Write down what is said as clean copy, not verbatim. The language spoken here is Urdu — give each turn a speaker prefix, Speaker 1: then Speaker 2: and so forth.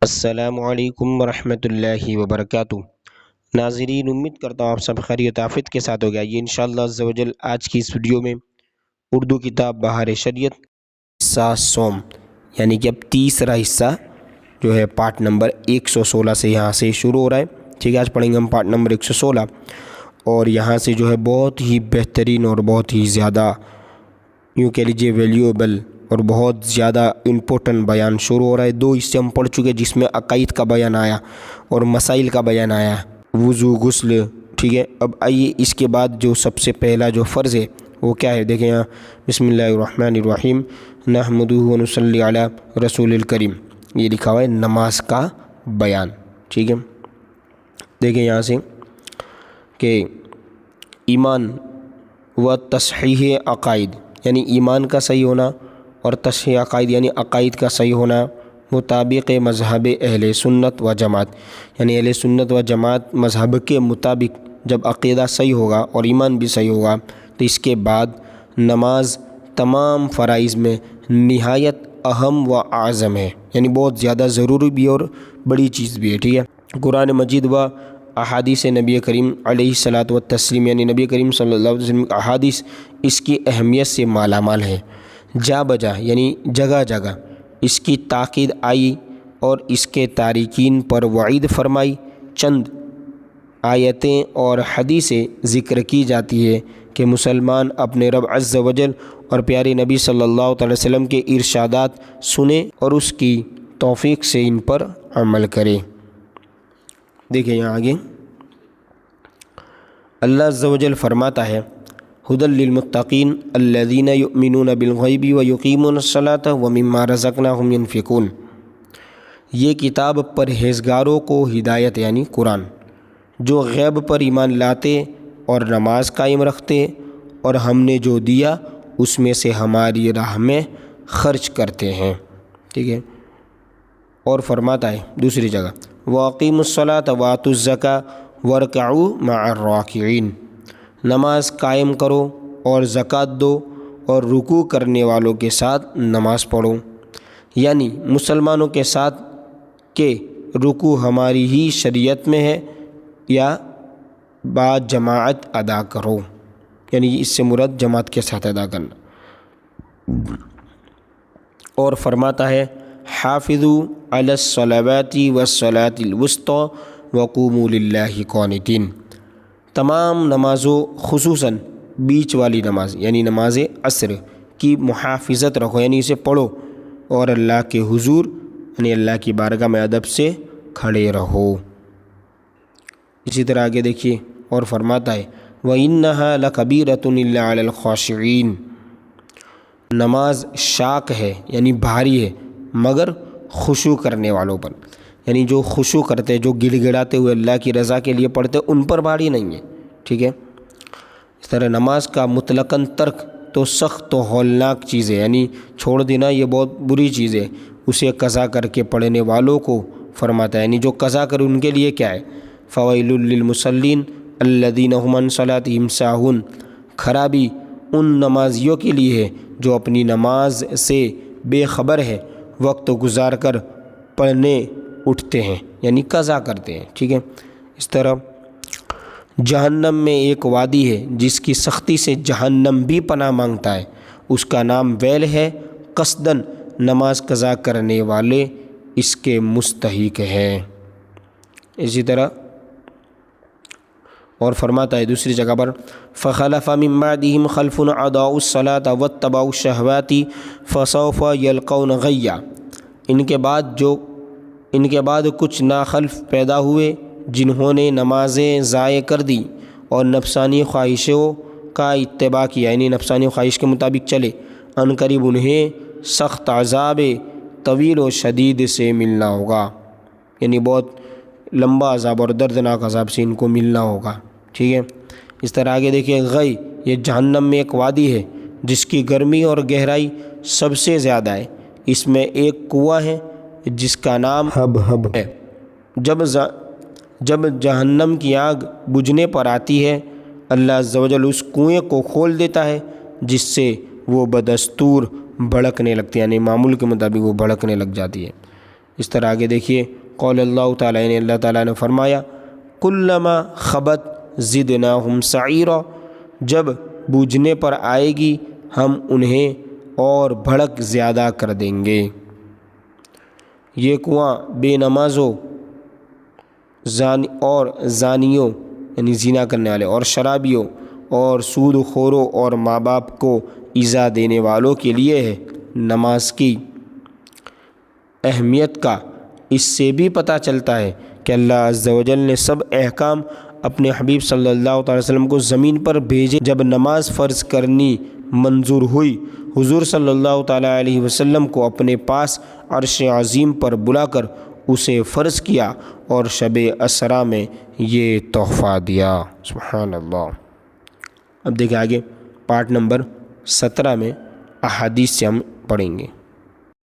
Speaker 1: السلام علیکم ورحمۃ اللہ وبرکاتہ۔ ناظرین، امید کرتا ہوں آپ سب خیریت آفیت کے ساتھ ہو گیا۔ یہ انشاءاللہ عز و جل آج کی اس ویڈیو میں اردو کتاب بہار شریعت حصہ سوم، یعنی کہ اب تیسرا حصہ جو ہے پارٹ نمبر 116 سے یہاں سے شروع ہو رہا ہے۔ ٹھیک ہے، آج پڑھیں گے ہم پارٹ نمبر 116، اور یہاں سے جو ہے بہت ہی بہترین اور بہت ہی زیادہ یوں کہہ لیجیے ویلیویبل اور بہت زیادہ امپورٹنٹ بیان شروع ہو رہا ہے۔ دو حصے ہم پڑھ چکے جس میں عقائد کا بیان آیا اور مسائل کا بیان آیا، وضو، غسل۔ ٹھیک ہے، اب آئیے اس کے بعد جو سب سے پہلا جو فرض ہے وہ کیا ہے، دیکھیں یہاں بسم اللہ الرحمن الرحیم نحمدہ ونصلی علی رسول الکریم، یہ لکھا ہوا ہے نماز کا بیان۔ ٹھیک ہے، دیکھیں یہاں سے کہ ایمان و تصحیح عقائد، یعنی ایمان کا صحیح ہونا اور تصحیح عقائد یعنی عقائد کا صحیح ہونا مطابق مذہب اہل سنت و جماعت، یعنی اہل سنت و جماعت مذہب کے مطابق جب عقیدہ صحیح ہوگا اور ایمان بھی صحیح ہوگا تو اس کے بعد نماز تمام فرائض میں نہایت اہم و اعظم ہے، یعنی بہت زیادہ ضروری بھی اور بڑی چیز بھی ہے۔ ٹھیک ہے، قرآن مجید و احادیث نبی کریم علیہ الصلاۃ والتسلیم، یعنی نبی کریم صلی اللہ علیہ وسلم احادیث اس کی اہمیت سے مالا مال ہے۔ جا بجا یعنی جگہ جگہ اس کی تاکید آئی اور اس کے تارکین پر وعید فرمائی۔ چند آیتیں اور حدیثیں ذکر کی جاتی ہے کہ مسلمان اپنے رب عز و جل اور پیارے نبی صلی اللہ علیہ وسلم کے ارشادات سنیں اور اس کی توفیق سے ان پر عمل کرے۔ دیکھیں یہاں آگے اللہ عز و جل فرماتا ہے ھدی للمتقین الذین یؤمنون بالغیب ویقیمون الصلاۃ ومما رزقناہم ینفقون، یہ کتاب پرہیزگاروں کو ہدایت یعنی قرآن، جو غیب پر ایمان لاتے اور نماز قائم رکھتے اور ہم نے جو دیا اس میں سے ہماری راہ میں خرچ کرتے ہیں۔ ٹھیک ہے، اور فرماتا ہے دوسری جگہ وَأَقِیمُوا الصَّلَاةَ وَآتُوا الزَّکَاةَ وَارْکَعُوا مَعَ الرَّاکِعِینَ، نماز قائم کرو اور زکوٰۃ دو اور رکوع کرنے والوں کے ساتھ نماز پڑھو، یعنی مسلمانوں کے ساتھ کہ رکوع ہماری ہی شریعت میں ہے یا بعد جماعت ادا کرو، یعنی اس سے مراد جماعت کے ساتھ ادا کرنا۔ اور فرماتا ہے حافظوا علی الصلوات والصلاة الوسطی وقوموا للہ قانتین، تمام نمازوں خصوصاً بیچ والی نماز یعنی نماز عصر کی محافظت رکھو، یعنی اسے پڑھو اور اللہ کے حضور یعنی اللہ کی بارگاہ میں ادب سے کھڑے رہو۔ اسی طرح آگے دیکھیے اور فرماتا ہے وَإِنَّهَا لَكَبِيرَةٌ إِلَّا عَلَى الْخَاشِعِينَ، نماز شاق ہے یعنی بھاری ہے مگر خشوع کرنے والوں پر، یعنی جو خشوع کرتے جو گڑ گڑاتے ہوئے اللہ کی رضا کے لیے پڑھتے ان پر بھاری نہیں ہے۔ ٹھیک ہے، اس طرح نماز کا مطلقاً ترک تو سخت و ہولناک چیز ہے، یعنی چھوڑ دینا یہ بہت بری چیز ہے، اسے قضا کر کے پڑھنے والوں کو فرماتا ہے، یعنی جو قضا کرے ان کے لیے کیا ہے فویل للمصلین الذین هم عن صلاتهم ساہون، خرابی ان نمازیوں کے لیے ہے جو اپنی نماز سے بے خبر ہے، وقت گزار کر پڑھنے اٹھتے ہیں یعنی قضا کرتے ہیں۔ ٹھیک ہے، اس طرح جہنم میں ایک وادی ہے جس کی سختی سے جہنم بھی پناہ مانگتا ہے، اس کا نام ویل ہے، قصداً نماز قضا کرنے والے اس کے مستحق ہیں۔ اسی طرح اور فرماتا ہے دوسری جگہ پر فخلف من بعدهم خلف اضاعوا الصلاة واتبعوا الشہوات فسوف یلقون غیا، ان کے بعد کچھ ناخلف پیدا ہوئے جنہوں نے نمازیں ضائع کر دی اور نفسانی خواہشوں کا اتباع کیا، یعنی نفسانی خواہش کے مطابق چلے، ان قریب انہیں سخت عذاب طویل و شدید سے ملنا ہوگا، یعنی بہت لمبا عذاب اور دردناک عذاب سے ان کو ملنا ہوگا۔ ٹھیک ہے، اس طرح آگے دیکھیں غی، یہ جہنم میں ایک وادی ہے جس کی گرمی اور گہرائی سب سے زیادہ ہے، اس میں ایک کنواں ہے جس کا نام حب ہے، جب جہنم کی آگ بجھنے پر آتی ہے اللہ عز و جل اس کنویں کو کھول دیتا ہے جس سے وہ بدستور بھڑکنے لگتی ہے، یعنی معمول کے مطابق وہ بھڑکنے لگ جاتی ہے۔ اس طرح آگے دیکھیے قول اللہ تعالیٰ نے اللہ تعالیٰ نے فرمایا کلما خبت زدناہم سعیرا، جب بوجھنے پر آئے گی ہم انہیں اور بھڑک زیادہ کر دیں گے۔ یہ کنواں بے نمازوں اور زانیوں یعنی زنا کرنے والے اور شرابیوں اور سود خوروں اور ماں باپ کو ایذا دینے والوں کے لیے ہے۔ نماز کی اہمیت کا اس سے بھی پتہ چلتا ہے کہ اللہ عز و جل نے سب احکام اپنے حبیب صلی اللہ تعالی وسلم کو زمین پر بھیجے۔ جب نماز فرض کرنی منظور ہوئی، حضور صلی اللہ تعالیٰ علیہ وسلم کو اپنے پاس عرش عظیم پر بلا کر اسے فرض کیا اور شب اسریٰ میں یہ تحفہ دیا۔ سبحان اللہ۔ اب دیکھیں آگے پارٹ نمبر 17 میں احادیث سے ہم پڑھیں گے۔